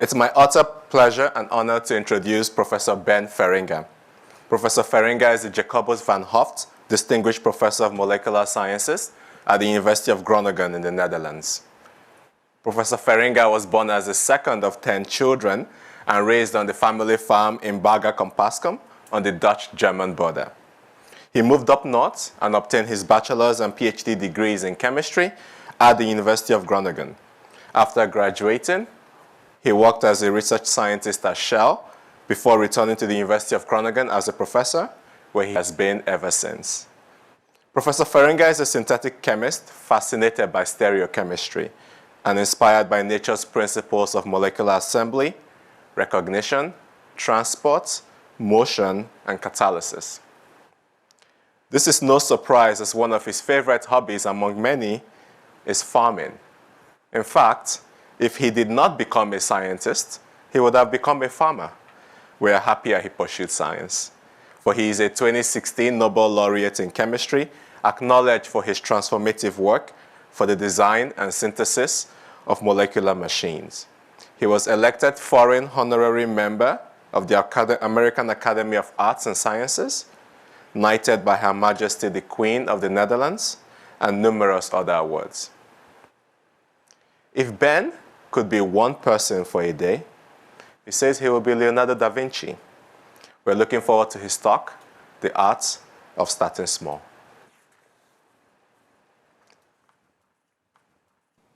It's my utter pleasure and honor to introduce Professor Ben Feringa. Professor Feringa is the Jacobus van Hoff Distinguished Professor of Molecular Sciences at the University of Groningen in the Netherlands. Professor Feringa was born as the second of 10 children and raised on the family farm in Baga-Compascum on the Dutch-German border. He moved up north and obtained his bachelor's and PhD degrees in chemistry at the University of Groningen. After graduating, he worked as a research scientist at Shell before returning to the University of Groningen as a professor, where he has been ever since. Professor Feringa is a synthetic chemist fascinated by stereochemistry and inspired by nature's principles of molecular assembly, recognition, transport, motion, and catalysis. This is no surprise, as one of his favorite hobbies among many is farming. In fact, if he did not become a scientist, he would have become a farmer. We are happier he pursued science, for he is a 2016 Nobel laureate in chemistry, acknowledged for his transformative work for the design and synthesis of molecular machines. He was elected foreign honorary member of the American Academy of Arts and Sciences, knighted by Her Majesty the Queen of the Netherlands, and numerous other awards. If Ben could be one person for a day, he says he will be Leonardo da Vinci. We're looking forward to his talk, The Art of Starting Small.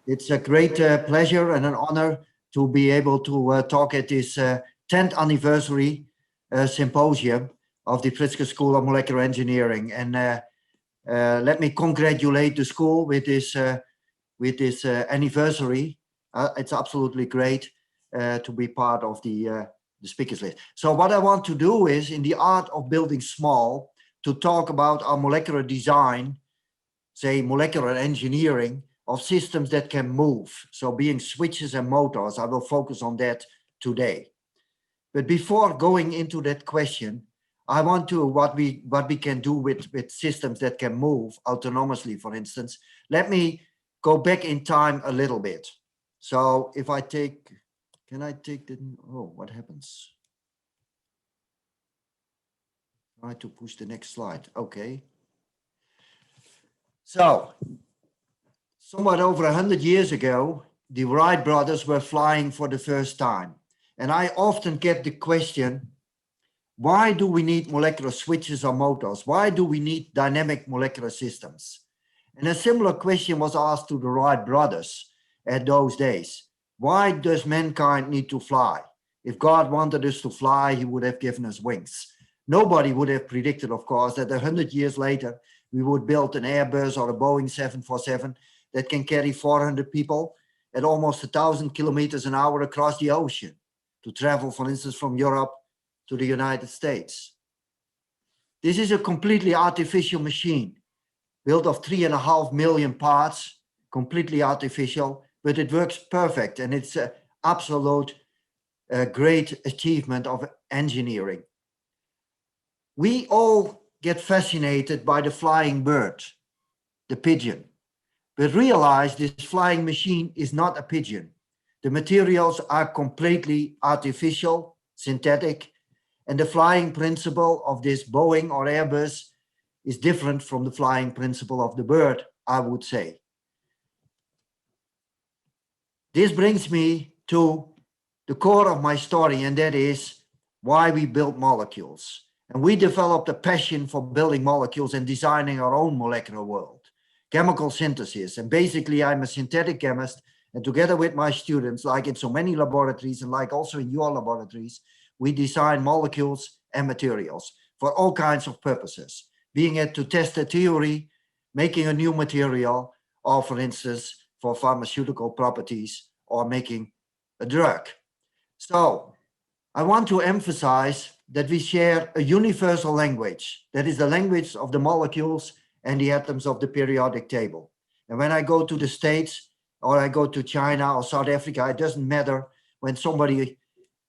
It's a great pleasure and an honor to be able to talk at this 10th anniversary symposium of the Pritzker School of Molecular Engineering. And let me congratulate the school with this anniversary. It's absolutely great to be part of the speakers list. So what I want to do is, in the art of building small, to talk about our molecular design, say molecular engineering, of systems that can move. So being switches and motors, I will focus on that today. But before going into that question, I want to, what we can do with systems that can move autonomously, for instance. Let me go back in time a little bit. So if I take, can I take the, oh, what happens? Try to push the next slide, okay. So, somewhat over 100 years ago, the Wright brothers were flying for the first time. And I often get the question, why do we need molecular switches or motors? Why do we need dynamic molecular systems? And a similar question was asked to the Wright brothers at those days. Why does mankind need to fly? If God wanted us to fly, he would have given us wings. Nobody would have predicted, of course, that 100 years later, we would build an Airbus or a Boeing 747 that can carry 400 people at almost 1,000 kilometers an hour across the ocean to travel, for instance, from Europe to the United States. This is a completely artificial machine built of 3.5 million parts, completely artificial, but it works perfect, and it's an absolute great achievement of engineering. We all get fascinated by the flying bird, the pigeon. But realize this flying machine is not a pigeon. The materials are completely artificial, synthetic, and the flying principle of this Boeing or Airbus is different from the flying principle of the bird, I would say. This brings me to the core of my story, and that is why we build molecules. And we developed a passion for building molecules and designing our own molecular world. Chemical synthesis, and basically I'm a synthetic chemist, and together with my students, like in so many laboratories and like also in your laboratories, we design molecules and materials for all kinds of purposes, being it to test a theory, making a new material, or for instance, for pharmaceutical properties or making a drug. So I want to emphasize that we share a universal language, that is the language of the molecules and the atoms of the periodic table. And when I go to the States or I go to China or South Africa, it doesn't matter. When somebody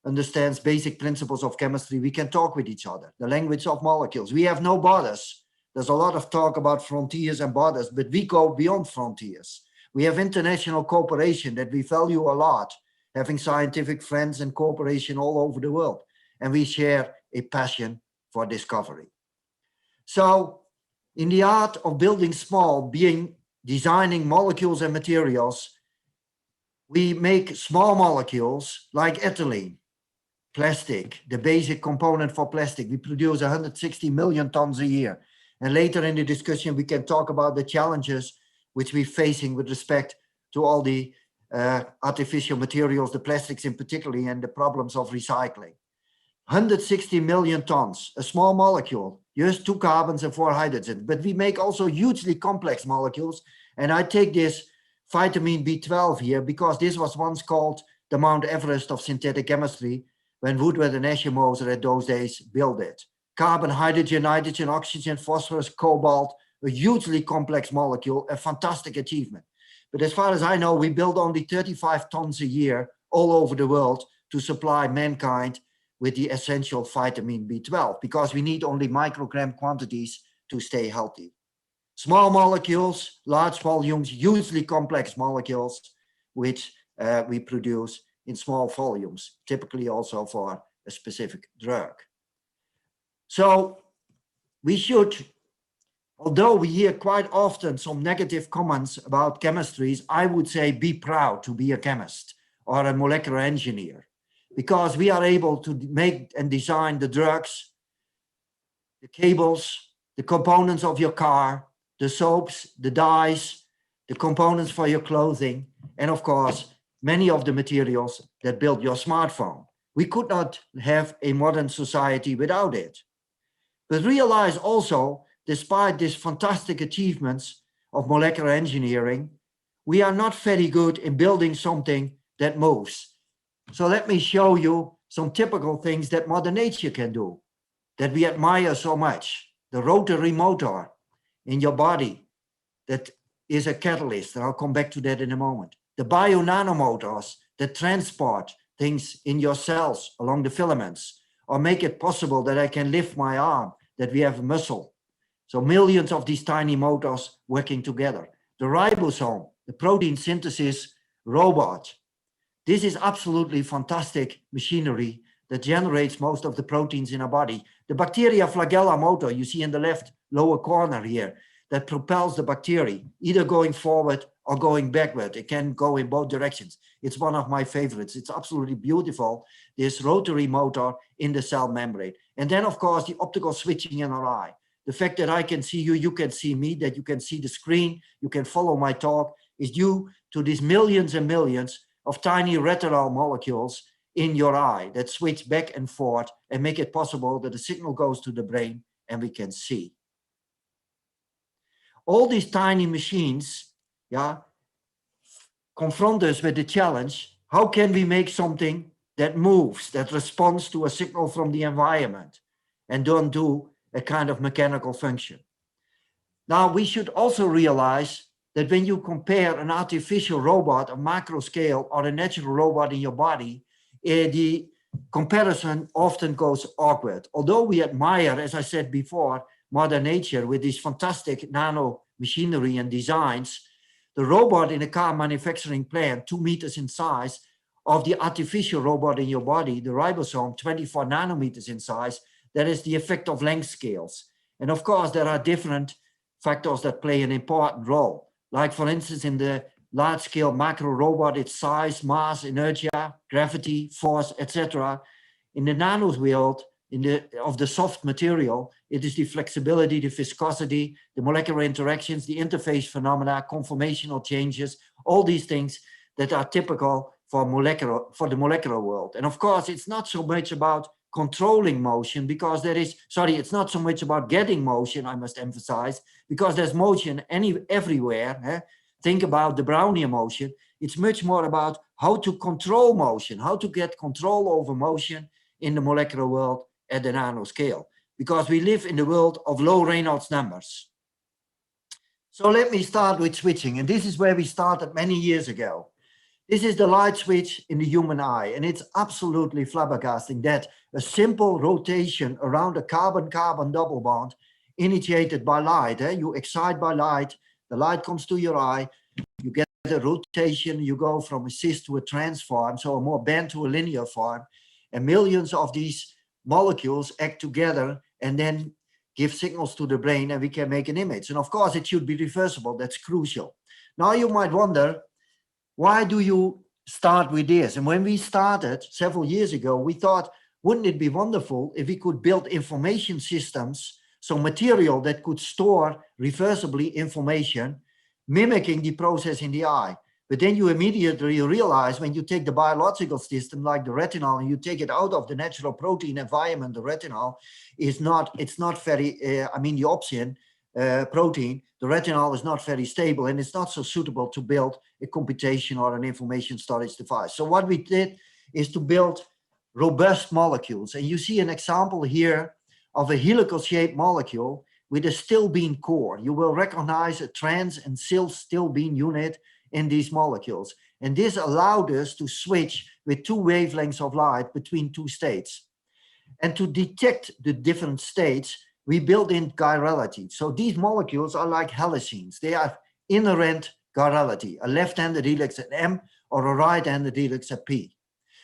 understands basic principles of chemistry, we can talk with each other. The language of molecules. We have no borders. There's a lot of talk about frontiers and borders, but we go beyond frontiers. We have international cooperation that we value a lot. having scientific friends and cooperation all over the world. And we share a passion for discovery. So in the art of building small, designing molecules and materials, we make small molecules like ethylene, plastic, the basic component for plastic. We produce 160 million tons a year. And later in the discussion, we can talk about the challenges which we're facing with respect to all the artificial materials, the plastics in particular, and the problems of recycling. 160 million tons, a small molecule, just 2 carbons and 4 hydrogens. But we make also hugely complex molecules. And I take this vitamin B12 here because this was once called the Mount Everest of synthetic chemistry when Woodward and Eschenmoser at those days built it. Carbon, hydrogen, nitrogen, oxygen, phosphorus, cobalt, a hugely complex molecule, a fantastic achievement. But as far as I know, we build only 35 tons a year all over the world to supply mankind with the essential vitamin B12 because we need only microgram quantities to stay healthy. Small molecules, large volumes, hugely complex molecules, which we produce in small volumes, typically also for a specific drug. So we should, although we hear quite often some negative comments about chemistries, I would say be proud to be a chemist or a molecular engineer, because we are able to make and design the drugs, the cables, the components of your car, the soaps, the dyes, the components for your clothing, and of course, many of the materials that build your smartphone. We could not have a modern society without it. But realize also, despite these fantastic achievements of molecular engineering, we are not very good in building something that moves. So let me show you some typical things that Mother Nature can do, that we admire so much. The rotary motor in your body, that is a catalyst, and I'll come back to that in a moment. The bio-nanomotors that transport things in your cells along the filaments, or make it possible that I can lift my arm, that we have a muscle. So millions of these tiny motors working together. The ribosome, the protein synthesis robot. This is absolutely fantastic machinery that generates most of the proteins in our body. The bacteria flagella motor you see in the left lower corner here, that propels the bacteria, either going forward or going backward. It can go in both directions. It's one of my favorites. It's absolutely beautiful, this rotary motor in the cell membrane. And then, of course, the optical switching in our eye. The fact that I can see you, you can see me, that you can see the screen, you can follow my talk, is due to these millions and millions of tiny retinal molecules in your eye that switch back and forth and make it possible that the signal goes to the brain and we can see. All these tiny machines, confront us with the challenge, how can we make something that moves, that responds to a signal from the environment and don't do a kind of mechanical function? Now, we should also realize that when you compare an artificial robot, a macro scale, or a natural robot in your body, the comparison often goes awkward. Although we admire, as I said before, Mother Nature with this fantastic nano machinery and designs, the robot in a car manufacturing plant, 2 meters in size, of the artificial robot in your body, the ribosome, 24 nanometers in size, that is the effect of length scales. And of course, there are different factors that play an important role. Like for instance, in the large scale macro robot, its size, mass, inertia, gravity, force, etc. In the nano world, of the soft material, it is the flexibility, the viscosity, the molecular interactions, the interface phenomena, conformational changes, all these things that are typical for the molecular world. And of course, it's not so much about controlling motion because it's not so much about getting motion, I must emphasize, because there's motion everywhere. Think about the Brownian motion. It's much more about how to control motion, how to get control over motion in the molecular world at the nano scale, because we live in the world of low Reynolds numbers. So let me start with switching, and this is where we started many years ago. This is the light switch in the human eye, and it's absolutely flabbergasting that a simple rotation around a carbon-carbon double bond initiated by light, you excite by light, the light comes to your eye, you get a rotation, you go from a cis to a trans form, so a more bent to a linear form, and millions of these molecules act together and then give signals to the brain, and we can make an image. And of course, it should be reversible. That's crucial. Now you might wonder, why do you start with this? And when we started several years ago, we thought, wouldn't it be wonderful if we could build information systems, so material that could store reversibly information, mimicking the process in the eye. But then you immediately realize when you take the biological system like the retinol and you take it out of the natural protein environment, the retinol is not, it's not very, the opsin protein, the retinol is not very stable and it's not so suitable to build a computation or an information storage device. So what we did is to build robust molecules. And you see an example here of a helical shaped molecule with a stilbene core. You will recognize a trans and cis stilbene unit in these molecules. And this allowed us to switch with 2 wavelengths of light between 2 states. And to detect the different states, we built in chirality. So these molecules are like helicenes. They have inherent chirality, a left-handed helix at M or a right-handed helix at P.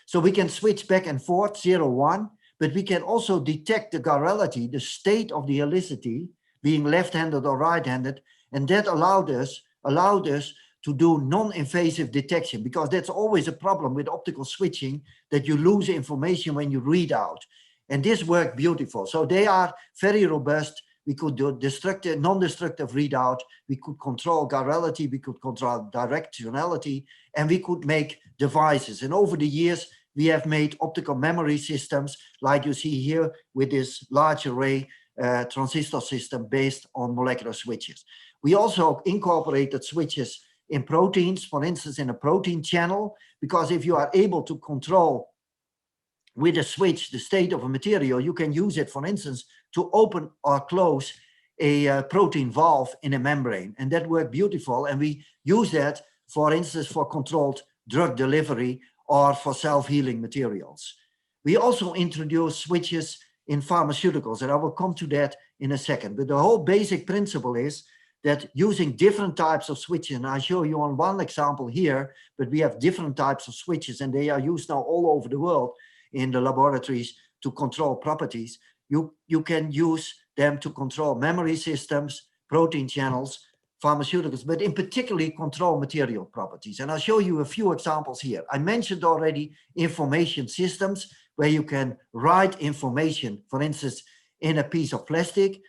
So we can switch back and forth, 0, 1, but we can also detect the chirality, the state of the helicity, being left-handed or right-handed, and that allowed us to do non-invasive detection, because that's always a problem with optical switching, that you lose information when you read out. And this worked beautiful. So they are very robust. We could do destructive, non-destructive readout. We could control chirality. We could control directionality, and we could make devices. And over the years, we have made optical memory systems, like you see here with this large array transistor system based on molecular switches. We also incorporated switches in proteins, for instance, in a protein channel, because if you are able to control with a switch the state of a material, you can use it, for instance, to open or close a protein valve in a membrane. And that worked beautiful. And we use that, for instance, for controlled drug delivery or for self-healing materials. We also introduced switches in pharmaceuticals, and I will come to that in a second. But the whole basic principle is that using different types of switches, and I show you on one example here, but we have different types of switches, and they are used now all over the world in the laboratories to control properties. You can use them to control memory systems, protein channels, pharmaceuticals, but in particularly control material properties. And I'll show you a few examples here. I mentioned already information systems, where you can write information, for instance, in a piece of plastic.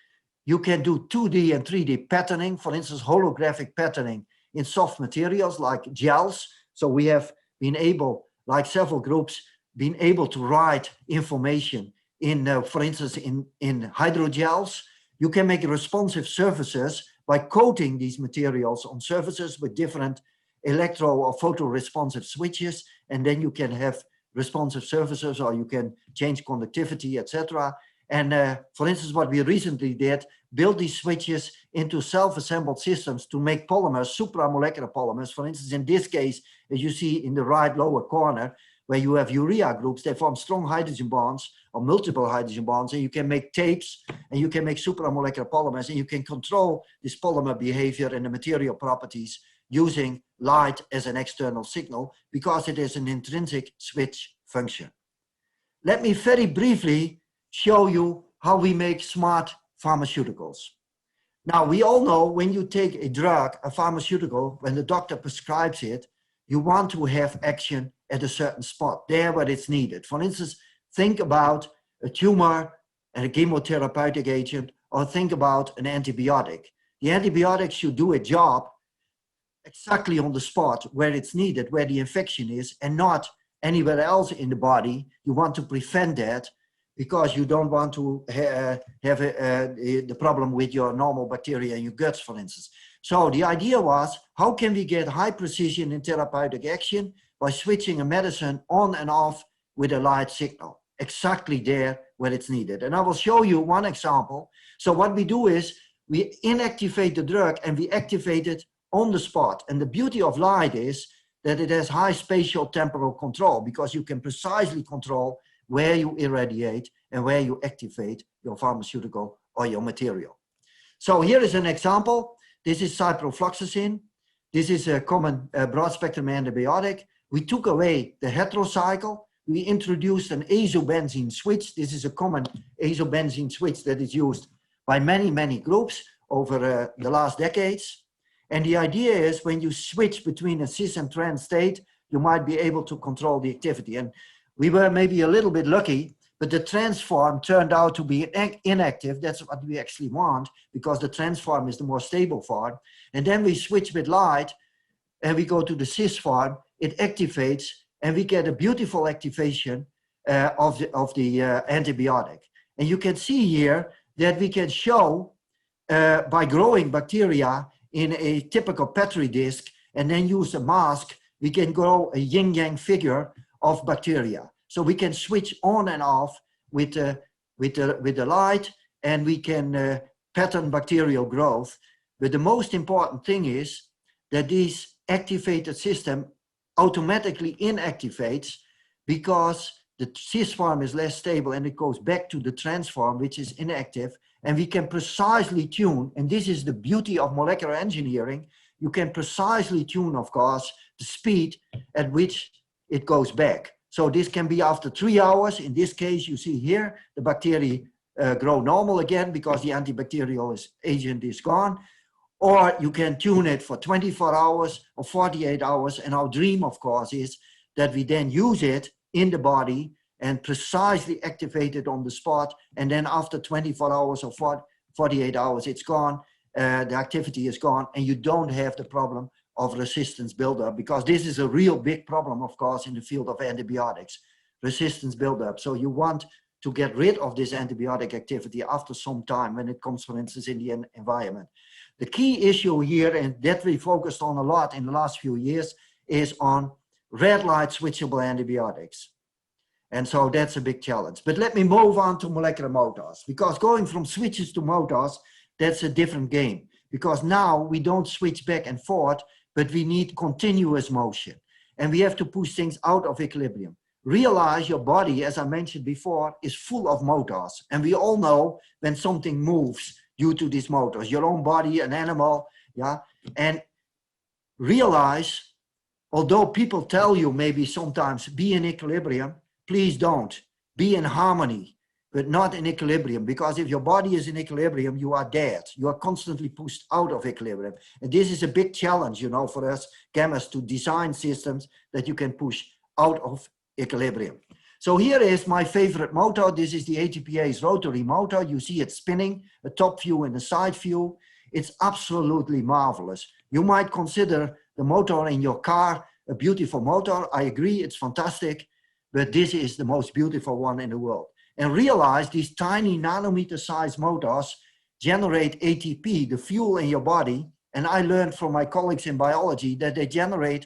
You can do 2D and 3D patterning, for instance, holographic patterning in soft materials like gels. So we have been able, like several groups, been able to write information in, for instance, in hydrogels. You can make responsive surfaces by coating these materials on surfaces with different electro or photoresponsive switches, and then you can have responsive surfaces, or you can change conductivity, etc. And for instance, what we recently did, build these switches into self-assembled systems to make polymers, supramolecular polymers. For instance, in this case, as you see in the right lower corner, where you have urea groups, they form strong hydrogen bonds or multiple hydrogen bonds, and you can make tapes, and you can make supramolecular polymers, and you can control this polymer behavior and the material properties using light as an external signal, because it is an intrinsic switch function. Let me very briefly show you how we make smart pharmaceuticals. Now, we all know when you take a drug, a pharmaceutical, when the doctor prescribes it, you want to have action at a certain spot, there where it's needed. For instance, think about a tumor and a chemotherapeutic agent, or think about an antibiotic. The antibiotic should do a job exactly on the spot where it's needed, where the infection is, and not anywhere else in the body. You want to prevent that, because you don't want to have the problem with your normal bacteria in your guts, for instance. So the idea was, how can we get high precision in therapeutic action by switching a medicine on and off with a light signal, exactly there where it's needed. And I will show you one example. So what we do is we inactivate the drug and we activate it on the spot. And the beauty of light is that it has high spatial temporal control, because you can precisely control where you irradiate and where you activate your pharmaceutical or your material. So here is an example. This is ciprofloxacin. This is a common broad-spectrum antibiotic. We took away the heterocycle. We introduced an azobenzene switch. This is a common azobenzene switch that is used by many, many groups over the last decades. And the idea is when you switch between a cis and trans state, you might be able to control the activity. And we were maybe a little bit lucky, but the trans form turned out to be inactive. That's what we actually want, because the trans form is the more stable form. And then we switch with light and we go to the cis form. It activates and we get a beautiful activation of the antibiotic. And you can see here that we can show by growing bacteria in a typical Petri dish and then use a mask, we can grow a yin-yang figure of bacteria. So we can switch on and off with the light, and we can pattern bacterial growth. But the most important thing is that this activated system automatically inactivates because the cis form is less stable and it goes back to the trans form, which is inactive. And we can precisely tune, and this is the beauty of molecular engineering, you can precisely tune, of course, the speed at which it goes back. So this can be after 3 hours. In this case, you see here, the bacteria grow normal again because the antibacterial agent is gone. Or you can tune it for 24 hours or 48 hours. And our dream, of course, is that we then use it in the body and precisely activate it on the spot. And then after 24 hours or 48 hours, it's gone. The activity is gone, and you don't have the problem of resistance buildup, because this is a real big problem, of course, in the field of antibiotics, resistance buildup. So you want to get rid of this antibiotic activity after some time when it comes, for instance, in the environment. The key issue here, and that we focused on a lot in the last few years, is on red light switchable antibiotics. And so that's a big challenge. But let me move on to molecular motors, because going from switches to motors, that's a different game. Because now we don't switch back and forth, but we need continuous motion. And we have to push things out of equilibrium. Realize your body, as I mentioned before, is full of motors. And we all know when something moves due to these motors, your own body, an animal, yeah? And realize, although people tell you maybe sometimes be in equilibrium, please don't. Be in harmony, but not in equilibrium, because if your body is in equilibrium, you are dead. You are constantly pushed out of equilibrium. And this is a big challenge, you know, for us gammas to design systems that you can push out of equilibrium. So here is my favorite motor. This is the ATPA's rotary motor. You see it spinning, a top view and a side view. It's absolutely marvelous. You might consider the motor in your car a beautiful motor. I agree, it's fantastic, but this is the most beautiful one in the world. And realize these tiny nanometer sized motors generate ATP, the fuel in your body. And I learned from my colleagues in biology that they generate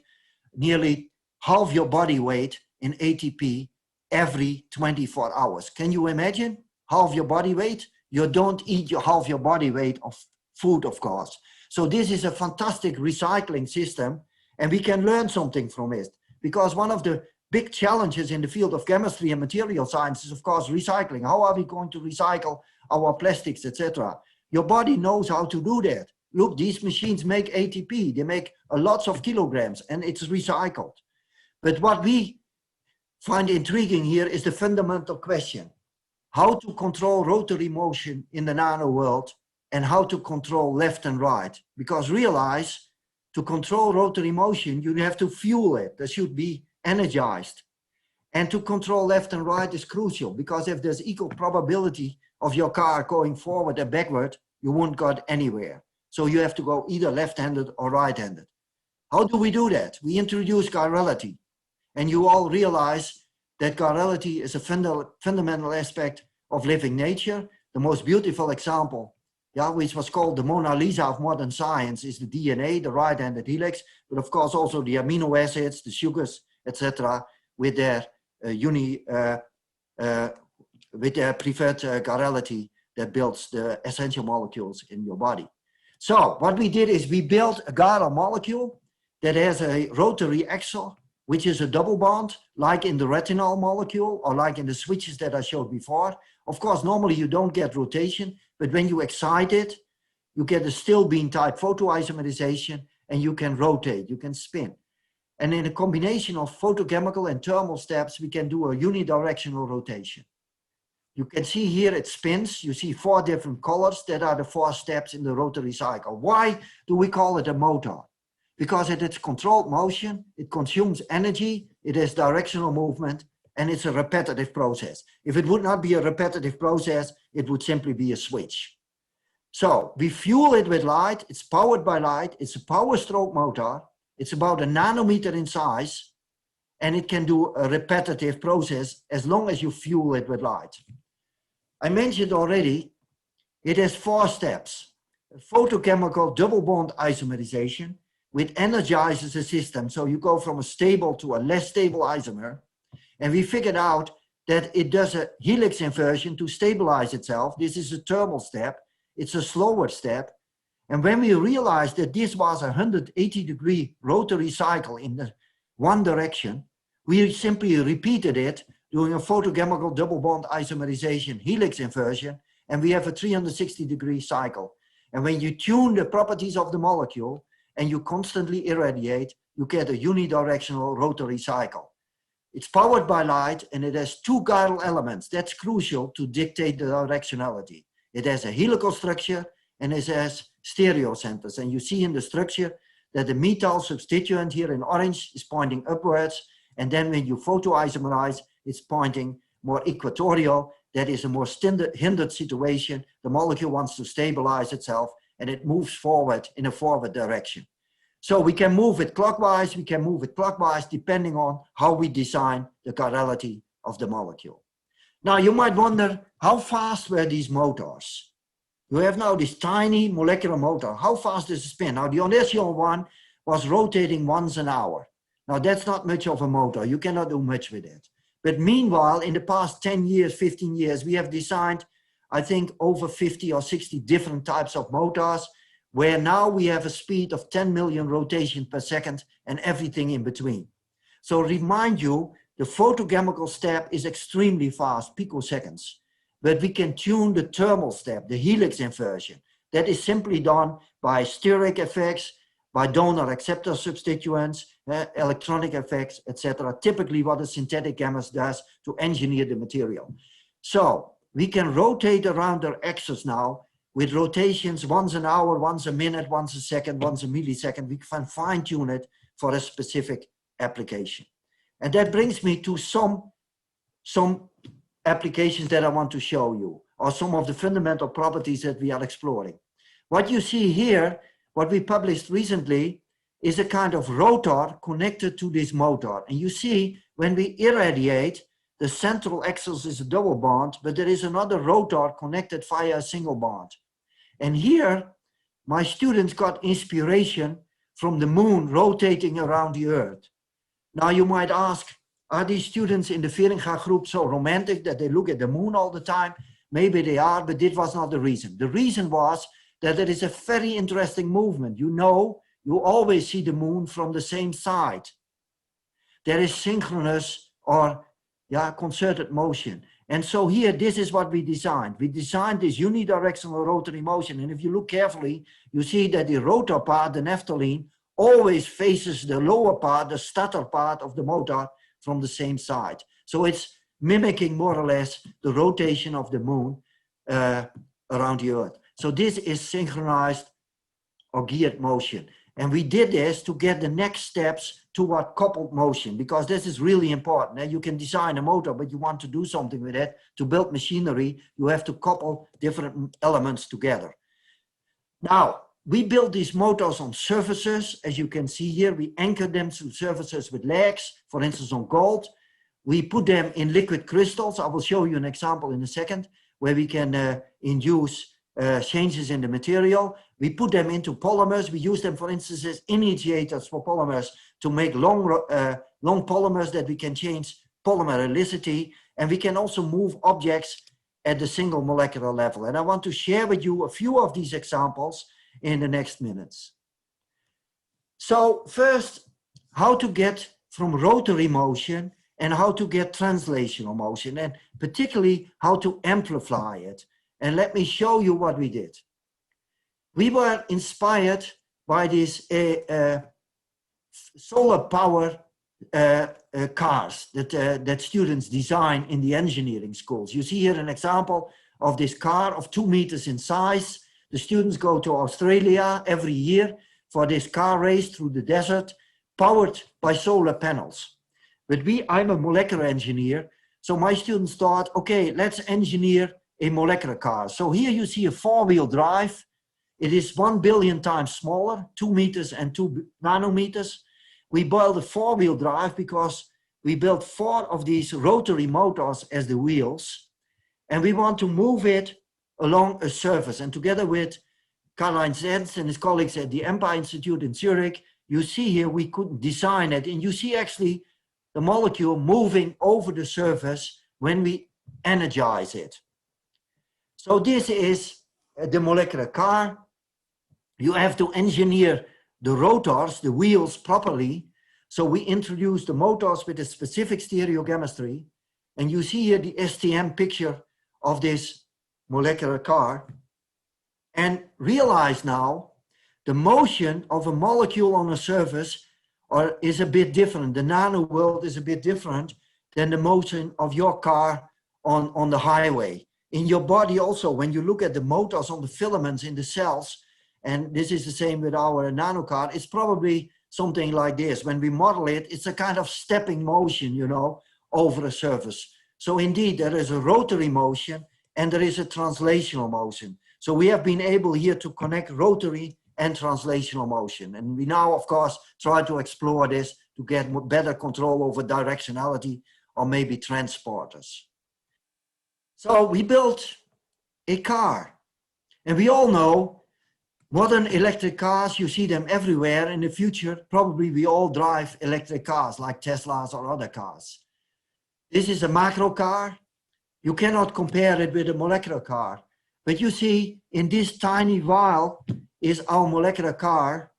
nearly half your body weight in ATP every 24 hours. Can you imagine half your body weight? You don't eat half your body weight of food, of course. So this is a fantastic recycling system, and we can learn something from it, because one of the big challenges in the field of chemistry and material science is, of course, recycling. How are we going to recycle our plastics, etc.? Your body knows how to do that. Look, these machines make ATP. They make lots of kilograms, and it's recycled. But what we find intriguing here is the fundamental question: how to control rotary motion in the nano world, and how to control left and right. Because realize, to control rotary motion, you have to fuel it. That should be energized. And to control left and right is crucial, because if there's equal probability of your car going forward and backward, you won't get anywhere. So you have to go either left-handed or right-handed. How do we do that? We introduce chirality. And you all realize that chirality is a fundamental aspect of living nature. The most beautiful example, yeah, which was called the Mona Lisa of modern science, is the DNA, the right-handed helix, but of course also the amino acids, the sugars, etc., with their preferred chirality that builds the essential molecules in your body. So what we did is we built a chiral molecule that has a rotary axle, which is a double bond, like in the retinol molecule or like in the switches that I showed before. Of course, normally you don't get rotation, but when you excite it, you get a still beam type photoisomerization, and you can rotate, you can spin. And in a combination of photochemical and thermal steps, we can do a unidirectional rotation. You can see here it spins. You see 4 different colors. That are the 4 steps in the rotary cycle. Why do we call it a motor? Because it is controlled motion, it consumes energy, it has directional movement, and it's a repetitive process. If it would not be a repetitive process, it would simply be a switch. So we fuel it with light, it's powered by light, it's a power stroke motor, it's about a nanometer in size, and it can do a repetitive process as long as you fuel it with light. I mentioned already, it has 4 steps. A photochemical double bond isomerization, which energizes the system. So you go from a stable to a less stable isomer. And we figured out that it does a helix inversion to stabilize itself. This is a thermal step. It's a slower step. And when we realized that this was a 180-degree rotary cycle in the one direction, we simply repeated it doing a photochemical double bond isomerization helix inversion, and we have a 360-degree cycle. And when you tune the properties of the molecule and you constantly irradiate, you get a unidirectional rotary cycle. It's powered by light and it has 2 chiral elements. That's crucial to dictate the directionality. It has a helical structure and it has stereo centers. And you see in the structure that the methyl substituent here in orange is pointing upwards. And then when you photoisomerize, it's pointing more equatorial. That is a more hindered situation. The molecule wants to stabilize itself and it moves forward in a forward direction. So we can move it clockwise, we can move it clockwise, depending on how we design the chirality of the molecule. Now you might wonder, how fast were these motors? You have now this tiny molecular motor. How fast does it spin? Now the initial one was rotating once an hour. Now that's not much of a motor. You cannot do much with it. But meanwhile, in the past 10 years, 15 years, we have designed, I think, over 50 or 60 different types of motors, where now we have a speed of 10 million rotations per second and everything in between. So remind you, the photochemical step is extremely fast, picoseconds, but we can tune the thermal step, the helix inversion. That is simply done by steric effects, by donor acceptor substituents, electronic effects, etc. Typically what a synthetic chemist does to engineer the material. So we can rotate around their axis now with rotations once an hour, once a minute, once a second, once a millisecond. We can fine tune it for a specific application. And that brings me to some applications that I want to show you, or some of the fundamental properties that we are exploring. What you see here, what we published recently, is a kind of rotor connected to this motor. And you see, when we irradiate, the central axis is a double bond, but there is another rotor connected via a single bond. And here, my students got inspiration from the moon rotating around the earth. Now you might ask, are these students in the Feringa group so romantic that they look at the moon all the time? Maybe they are, but this was not the reason. The reason was that there is a very interesting movement. You know, you always see the moon from the same side. There is synchronous or concerted motion. And so here, this is what we designed. We designed this unidirectional rotary motion. And if you look carefully, you see that the rotor part, the naphthalene, always faces the lower part, the stutter part of the motor from the same side. So it's mimicking more or less the rotation of the moon around the earth. So this is synchronized or geared motion. And we did this to get the next steps toward coupled motion, because this is really important. You can design a motor, but you want to do something with it. To build machinery, you have to couple different elements together. Now, we build these motors on surfaces. As you can see here, we anchor them to surfaces with legs, for instance, on gold. We put them in liquid crystals. I will show you an example in a second, where we can induce changes in the material. We put them into polymers. We use them, for instance, as initiators for polymers to make long polymers that we can change polymericity. And we can also move objects at the single molecular level. And I want to share with you a few of these examples in the next minutes. So first, how to get from rotary motion and how to get translational motion, and particularly how to amplify it. And let me show you what we did. We were inspired by these solar power cars that students design in the engineering schools. You see here an example of this car of 2 meters in size. The students go to Australia every year for this car race through the desert, powered by solar panels. But I'm a molecular engineer, so my students thought, okay, let's engineer a molecular car. So here you see a 4-wheel drive. It is 1 billion times smaller, 2 meters and 2 nanometers. We built a 4-wheel drive because we built 4 of these rotary motors as the wheels, and we want to move it along a surface. And together with Karl-Heinz Ernst and his colleagues at the Empire Institute in Zurich, you see here we could design it, and you see actually the molecule moving over the surface when we energize it. So this is the molecular car. You have to engineer the rotors, the wheels, properly. So we introduce the motors with a specific stereochemistry. And you see here the STM picture of this molecular car. And realize now the motion of a molecule on a surface is a bit different. The nano world is a bit different than the motion of your car on the highway. In your body also, when you look at the motors on the filaments in the cells, and this is the same with our nano car, it's probably something like this. When we model it, it's a kind of stepping motion, you know, over a surface. So indeed, there is a rotary motion and there is a translational motion. So we have been able here to connect rotary and translational motion. And we now, of course, try to explore this to get better control over directionality or maybe transporters. So we built a car. And we all know modern electric cars, you see them everywhere. In the future, probably we all drive electric cars like Teslas or other cars. This is a macro car. You cannot compare it with a molecular car. But you see, in this tiny vial is our molecular car.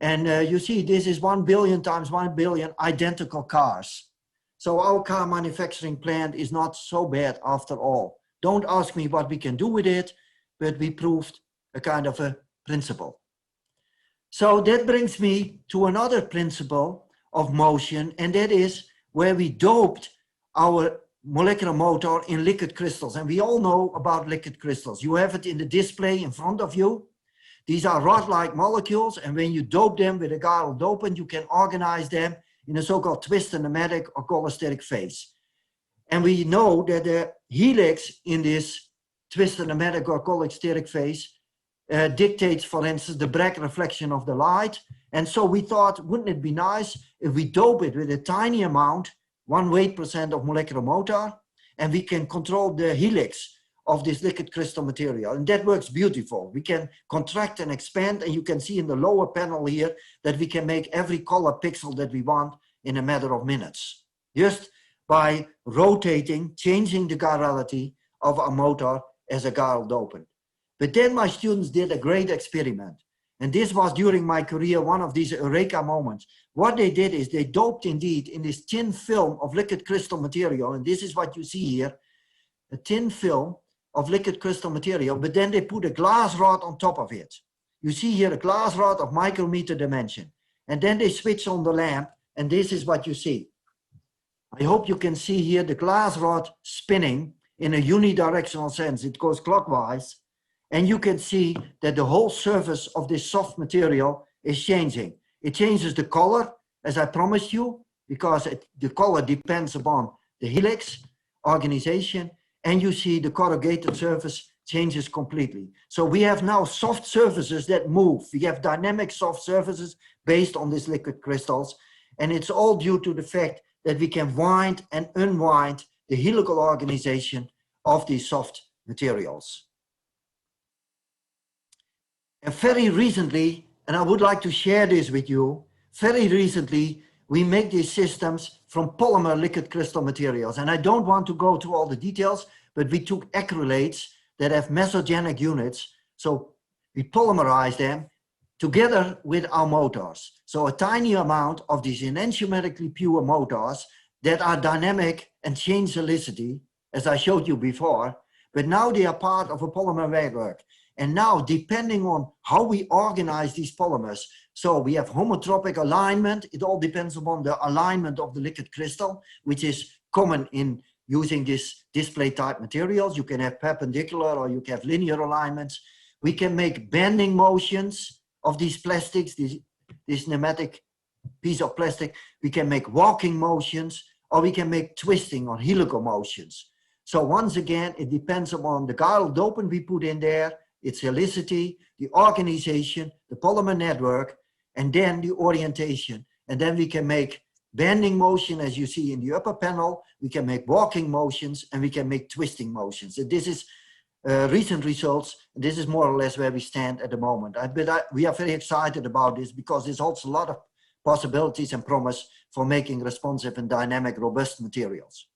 And you see, this is 1 billion times 1 billion identical cars. So our car manufacturing plant is not so bad after all. Don't ask me what we can do with it, but we proved a kind of a principle. So that brings me to another principle of motion, and that is where we doped our molecular motor in liquid crystals. And we all know about liquid crystals. You have it in the display in front of you. These are rod-like molecules, and when you dope them with a chiral dopant, you can organize them in a so-called twistor nematic or cholesteric phase. And we know that the helix in this twistor nematic or cholesteric phase dictates, for instance, the Bragg reflection of the light. And so we thought, wouldn't it be nice if we dope it with a tiny amount, 1% of molecular motor, and we can control the helix of this liquid crystal material. And that works beautiful. We can contract and expand, and you can see in the lower panel here that we can make every color pixel that we want in a matter of minutes, just by rotating, changing the chirality of our motor as a chiral dopant. But then my students did a great experiment. And this was during my career one of these eureka moments. What they did is they doped indeed in this thin film of liquid crystal material. And this is what you see here, a thin film of liquid crystal material, but then they put a glass rod on top of it. You see here a glass rod of micrometer dimension. And then they switch on the lamp, and this is what you see. I hope you can see here the glass rod spinning in a unidirectional sense. It goes clockwise. And you can see that the whole surface of this soft material is changing. It changes the color, as I promised you, because the color depends upon the helix organization. And you see the corrugated surface changes completely. So we have now soft surfaces that move. We have dynamic soft surfaces based on these liquid crystals. And it's all due to the fact that we can wind and unwind the helical organization of these soft materials. And very recently, and I would like to share this with you, very recently, we make these systems from polymer liquid crystal materials. And I don't want to go through all the details, but we took acrylates that have mesogenic units. So we polymerize them together with our motors. So a tiny amount of these enantiomerically pure motors that are dynamic and change helicity, as I showed you before, but now they are part of a polymer network. And now, depending on how we organize these polymers, so we have homotropic alignment. It all depends upon the alignment of the liquid crystal, which is common in using this display type materials. You can have perpendicular or you can have linear alignments. We can make bending motions of these plastics, this pneumatic piece of plastic. We can make walking motions, or we can make twisting or helical motions. So once again, it depends upon the chiral dopant we put in there, its helicity, the organization, the polymer network, and then the orientation. And then we can make bending motion, as you see in the upper panel. We can make walking motions, and we can make twisting motions. And this is recent results. This is more or less where we stand at the moment. We are very excited about this because this holds a lot of possibilities and promise for making responsive and dynamic robust materials.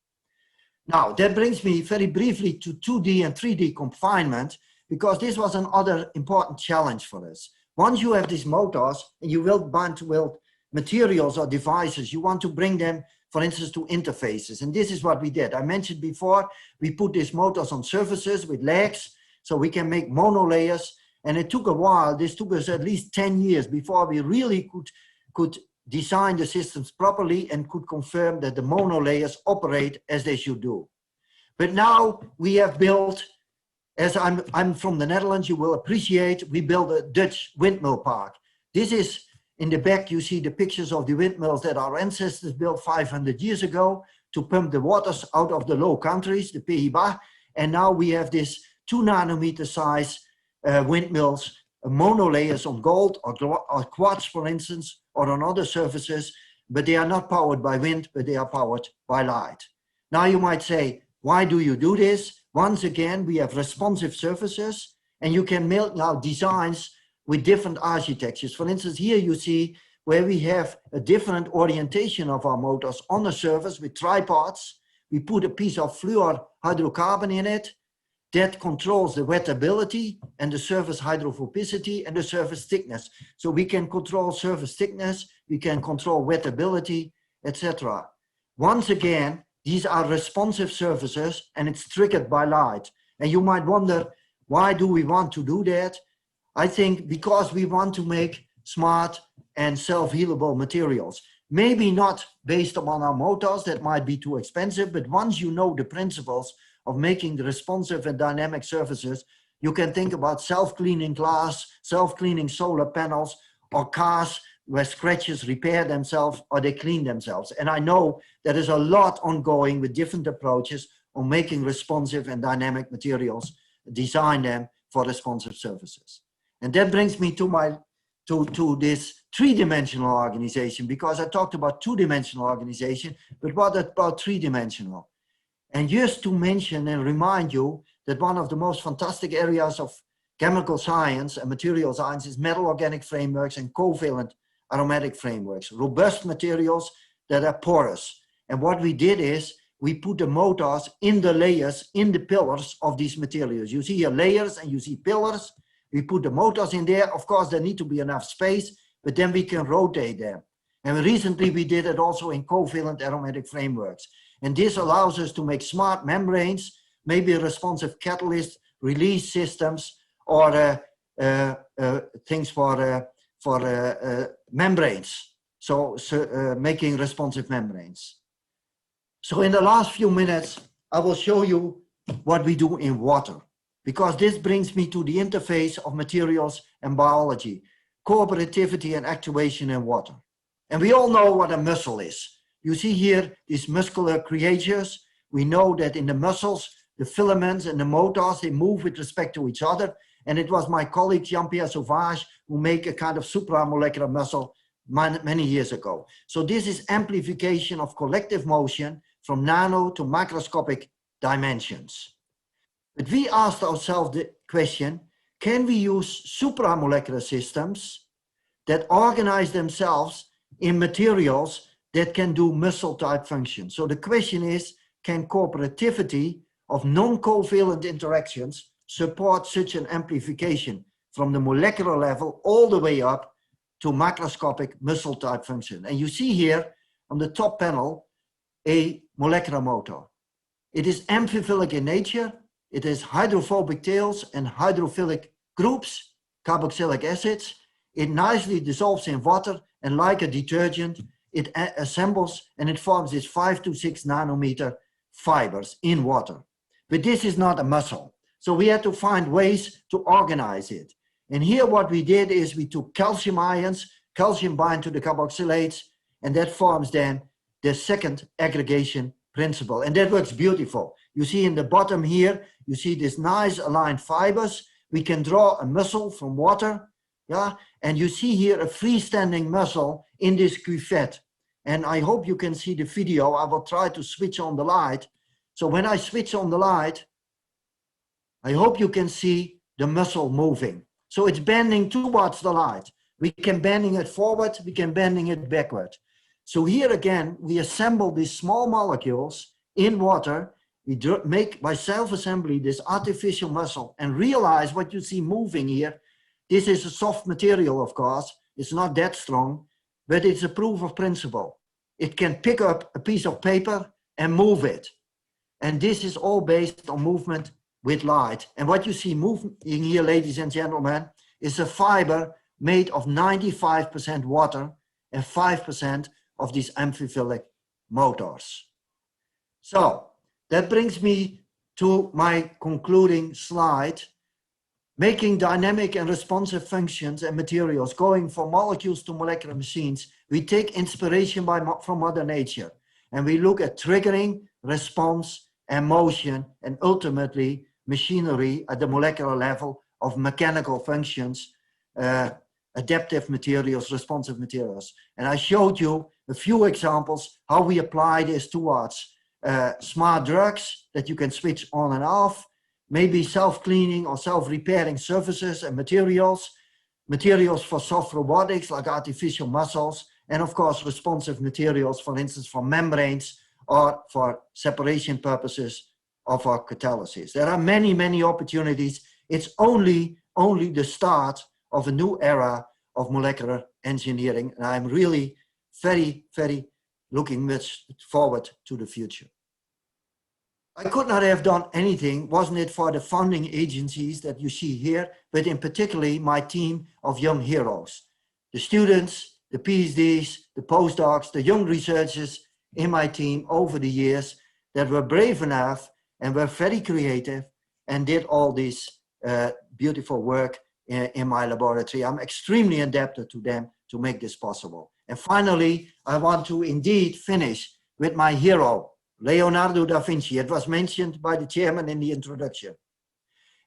Now, that brings me very briefly to 2D and 3D confinement, because this was another important challenge for us. Once you have these motors and you will want to build materials or devices, you want to bring them, for instance, to interfaces. And this is what we did. I mentioned before, we put these motors on surfaces with legs, so we can make monolayers. And it took a while. This took us at least 10 years before we really could design the systems properly and could confirm that the monolayers operate as they should do. But now we have built, as I'm from the Netherlands, you will appreciate, we built a Dutch windmill park. This is, in the back, you see the pictures of the windmills that our ancestors built 500 years ago to pump the waters out of the Low Countries, the Pays-Bas. And now we have this 2 nanometer size windmills, monolayers on gold or quartz, for instance, or on other surfaces, but they are not powered by wind, but they are powered by light. Now you might say, why do you do this? Once again, we have responsive surfaces, and you can make now designs with different architectures. For instance, here you see where we have a different orientation of our motors on the surface with tripods. We put a piece of fluor hydrocarbon in it that controls the wettability and the surface hydrophobicity and the surface thickness. So we can control surface thickness, we can control wettability, etc. Once again, these are responsive surfaces, and it's triggered by light. And you might wonder, why do we want to do that? I think because we want to make smart and self-healable materials. Maybe not based upon our motors, that might be too expensive, but once you know the principles of making the responsive and dynamic surfaces, you can think about self-cleaning glass, self-cleaning solar panels, or cars where scratches repair themselves or they clean themselves. And I know there is a lot ongoing with different approaches on making responsive and dynamic materials, design them for responsive surfaces. And that brings me to this three-dimensional organization, because I talked about two-dimensional organization, but what about three-dimensional? And just to mention and remind you that one of the most fantastic areas of chemical science and material science is metal organic frameworks and covalent aromatic frameworks, robust materials that are porous. And what we did is we put the motors in the layers, in the pillars of these materials. You see here layers and you see pillars. We put the motors in there. Of course, there need to be enough space, but then we can rotate them. And recently we did it also in covalent aromatic frameworks. And this allows us to make smart membranes, maybe a responsive catalyst, release systems, or things for membranes. So making responsive membranes. So in the last few minutes, I will show you what we do in water, because this brings me to the interface of materials and biology, cooperativity and actuation in water. And we all know what a muscle is. You see here these muscular creatures. We know that in the muscles, the filaments and the motors, they move with respect to each other. And it was my colleague Jean-Pierre Sauvage who made a kind of supramolecular muscle many years ago. So this is amplification of collective motion from nano to macroscopic dimensions. But we asked ourselves the question, can we use supramolecular systems that organize themselves in materials that can do muscle type functions? So the question is, can cooperativity of non-covalent interactions support such an amplification from the molecular level all the way up to macroscopic muscle type function? And you see here on the top panel a molecular motor. It is amphiphilic in nature. It has hydrophobic tails and hydrophilic groups, carboxylic acids. It nicely dissolves in water, and like a detergent, it assembles and it forms these 5 to 6 nanometer fibers in water. But this is not a muscle. So we had to find ways to organize it. And here what we did is we took calcium ions, calcium bind to the carboxylates, and that forms then the second aggregation principle. And that works beautiful. You see in the bottom here, you see this nice aligned fibers. We can draw a muscle from water, yeah? And you see here a freestanding muscle in this cuvette. And I hope you can see the video. I will try to switch on the light. So when I switch on the light, I hope you can see the muscle moving. So it's bending towards the light. We can bending it forward, we can bending it backward. So here again, we assemble these small molecules in water. We make by self-assembly this artificial muscle and realize what you see moving here. This is a soft material, of course. It's not that strong, but it's a proof of principle. It can pick up a piece of paper and move it. And this is all based on movement with light. And what you see moving here, ladies and gentlemen, is a fiber made of 95% water and 5% of these amphiphilic motors. So that brings me to my concluding slide. Making dynamic and responsive functions and materials, going from molecules to molecular machines, we take inspiration from Mother Nature, and we look at triggering, response, and motion, and ultimately machinery at the molecular level of mechanical functions, adaptive materials, responsive materials. And I showed you a few examples how we apply this towards smart drugs that you can switch on and off, maybe self-cleaning or self-repairing surfaces and materials, materials for soft robotics like artificial muscles, and of course responsive materials, for instance, for membranes or for separation purposes or for catalysis. There are many, many opportunities. It's only the start of a new era of molecular engineering, and I'm really very, very looking much forward to the future. I could not have done anything, wasn't it for the funding agencies that you see here, but in particularly my team of young heroes, the students, the PhDs, the postdocs, the young researchers in my team over the years that were brave enough and were very creative and did all this beautiful work in my laboratory. I'm extremely indebted to them to make this possible. And finally, I want to indeed finish with my hero, Leonardo da Vinci. It was mentioned by the chairman in the introduction.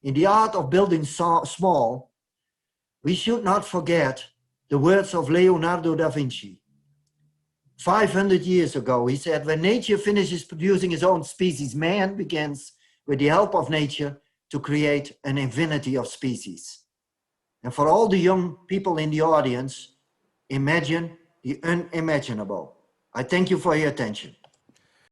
In the art of building small, we should not forget the words of Leonardo da Vinci. 500 years ago, he said, when nature finishes producing its own species, man begins, with the help of nature, to create an infinity of species. And for all the young people in the audience, imagine the unimaginable. I thank you for your attention.